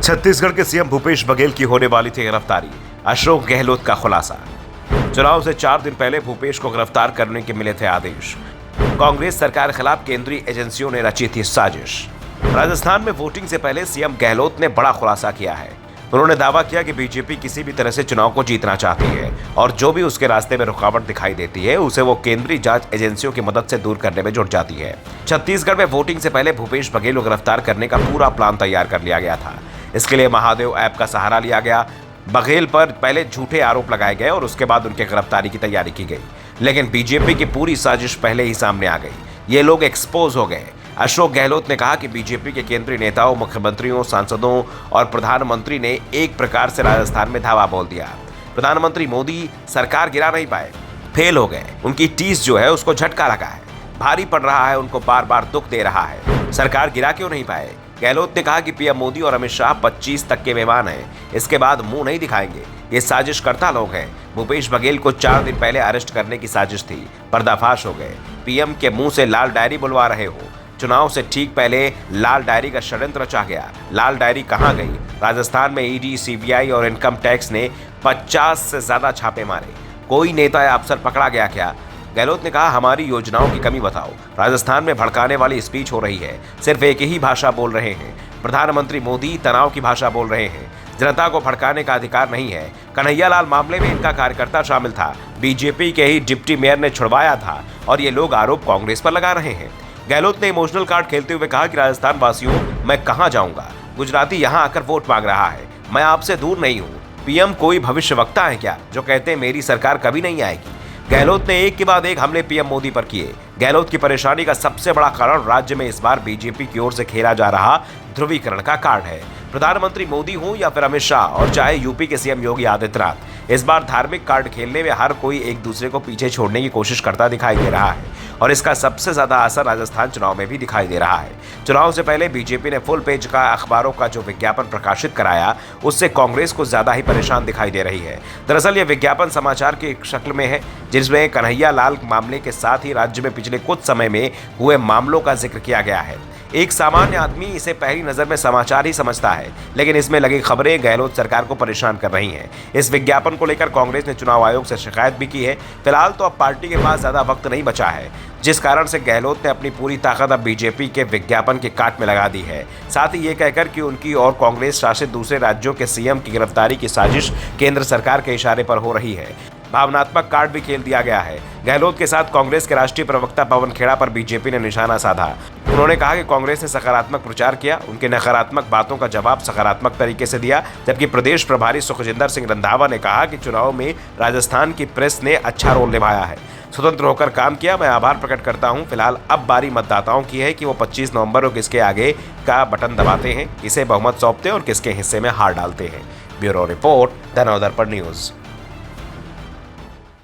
छत्तीसगढ़ के सीएम भूपेश बघेल की होने वाली थी गिरफ्तारी, अशोक गहलोत का खुलासा। चुनाव से 4 दिन पहले भूपेश को गिरफ्तार करने के मिले थे आदेश। कांग्रेस सरकार खिलाफ केंद्रीय एजेंसियों ने रची थी साजिश। राजस्थान में वोटिंग से पहले सीएम गहलोत ने बड़ा खुलासा किया है। उन्होंने दावा किया कि बीजेपी किसी भी तरह से चुनाव को जीतना चाहती है और जो भी उसके रास्ते में रुकावट दिखाई देती है उसे वो केंद्रीय जांच एजेंसियों की मदद से दूर करने में जुट जाती है। छत्तीसगढ़ में वोटिंग से पहले भूपेश बघेल को गिरफ्तार करने का पूरा प्लान तैयार कर लिया गया था। इसके लिए महादेव ऐप का सहारा लिया गया। बघेल पर पहले झूठे आरोप लगाए गए और उसके बाद उनकी गिरफ्तारी की तैयारी की गई, लेकिन बीजेपी की पूरी साजिश पहले ही सामने आ गई। ये लोग एक्सपोज हो गए। अशोक गहलोत ने कहा कि बीजेपी के केंद्रीय नेताओं, मुख्यमंत्रियों, सांसदों और प्रधानमंत्री ने एक प्रकार से राजस्थान में धावा बोल दिया। प्रधानमंत्री मोदी सरकार गिरा नहीं पाए, फेल हो गए। उनकी टीस जो है उसको झटका लगा है, भारी पड़ रहा है, उनको बार बार दुख दे रहा है। सरकार गिरा क्यों नहीं पाए? गहलोत ने कहा कि पीएम मोदी और अमित शाह 25 तक के मेहमान हैं, इसके बाद मुंह नहीं दिखाएंगे। ये साजिशकर्ता लोग हैं। भूपेश बघेल को 4 दिन पहले अरेस्ट करने की साजिश थी, पर्दाफाश हो गए। पीएम के मुंह से लाल डायरी बुलवा रहे हो। चुनाव से ठीक पहले लाल डायरी का षड्यंत्र रचा गया। लाल डायरी कहां गई? राजस्थान में ईडी, सीबीआई और इनकम टैक्स ने 50 से ज्यादा छापे मारे। कोई नेता या अफसर पकड़ा गया क्या? गहलोत ने कहा, हमारी योजनाओं की कमी बताओ। राजस्थान में भड़काने वाली स्पीच हो रही है, सिर्फ एक ही भाषा बोल रहे हैं। प्रधानमंत्री मोदी तनाव की भाषा बोल रहे हैं। जनता को भड़काने का अधिकार नहीं है। कन्हैयालाल मामले में इनका कार्यकर्ता शामिल था, बीजेपी के ही डिप्टी मेयर ने छुड़वाया था और ये लोग आरोप कांग्रेस पर लगा रहे हैं। गहलोत ने इमोशनल कार्ड खेलते हुए कहा कि राजस्थान वासियों, मैं कहां जाऊंगा? गुजराती यहां आकर वोट मांग रहा है। मैं आपसे दूर नहीं हूं। पीएम कोई भविष्यवक्ता है क्या जो कहते हैं मेरी सरकार कभी नहीं आएगी? गहलोत ने एक के बाद एक हमले पीएम मोदी पर किए। गहलोत की परेशानी का सबसे बड़ा कारण राज्य में इस बार बीजेपी की ओर से खेला जा रहा ध्रुवीकरण का कार्ड है। प्रधानमंत्री मोदी हो या फिर अमित शाह और चाहे यूपी के सीएम योगी आदित्यनाथ, इस बार धार्मिक कार्ड खेलने में हर कोई एक दूसरे को पीछे छोड़ने की कोशिश करता दिखाई दे रहा है और इसका सबसे ज्यादा असर राजस्थान चुनाव में भी दिखाई दे रहा है। चुनाव से पहले बीजेपी ने फुल पेज का अखबारों का जो विज्ञापन प्रकाशित कराया, उससे कांग्रेस को ज्यादा ही परेशान दिखाई दे रही है। दरअसल ये विज्ञापन समाचार की शक्ल में है, जिसमें कन्हैयालाल मामले के साथ ही राज्य में पिछले कुछ समय में हुए मामलों का जिक्र किया गया है। एक सामान्य आदमी इसे पहली नजर में समाचार ही समझता है, लेकिन इसमें लगी खबरें गहलोत सरकार को परेशान कर रही हैं। इस विज्ञापन को लेकर कांग्रेस ने चुनाव आयोग से शिकायत भी की है। फिलहाल तो अब पार्टी के पास ज्यादा वक्त नहीं बचा है, जिस कारण से गहलोत ने अपनी पूरी ताकत अब बीजेपी के विज्ञापन के काट में लगा दी है। साथ ही ये कहकर कि उनकी और कांग्रेस शासित दूसरे राज्यों के सीएम की गिरफ्तारी की साजिश केंद्र सरकार के इशारे पर हो रही है। भावनात्मक कार्ड भी खेल दिया गया है। गहलोत के साथ कांग्रेस के राष्ट्रीय प्रवक्ता पवन खेड़ा पर बीजेपी ने निशाना साधा। उन्होंने कहा कि कांग्रेस ने सकारात्मक प्रचार किया, उनके नकारात्मक बातों का जवाब सकारात्मक तरीके से दिया। जबकि प्रदेश प्रभारी सुखजिंदर सिंह रंधावा ने कहा कि चुनाव में राजस्थान की प्रेस ने अच्छा रोल निभाया है, स्वतंत्र होकर काम किया। मैं आभार प्रकट करता हूं। फिलहाल अब बारी मतदाताओं की है कि वो 25 नवंबर को किसके आगे का बटन दबाते हैं, किसे बहुमत सौंपते हैं और किसके हिस्से में हार डालते हैं। Bureau report, the Navdarpan news.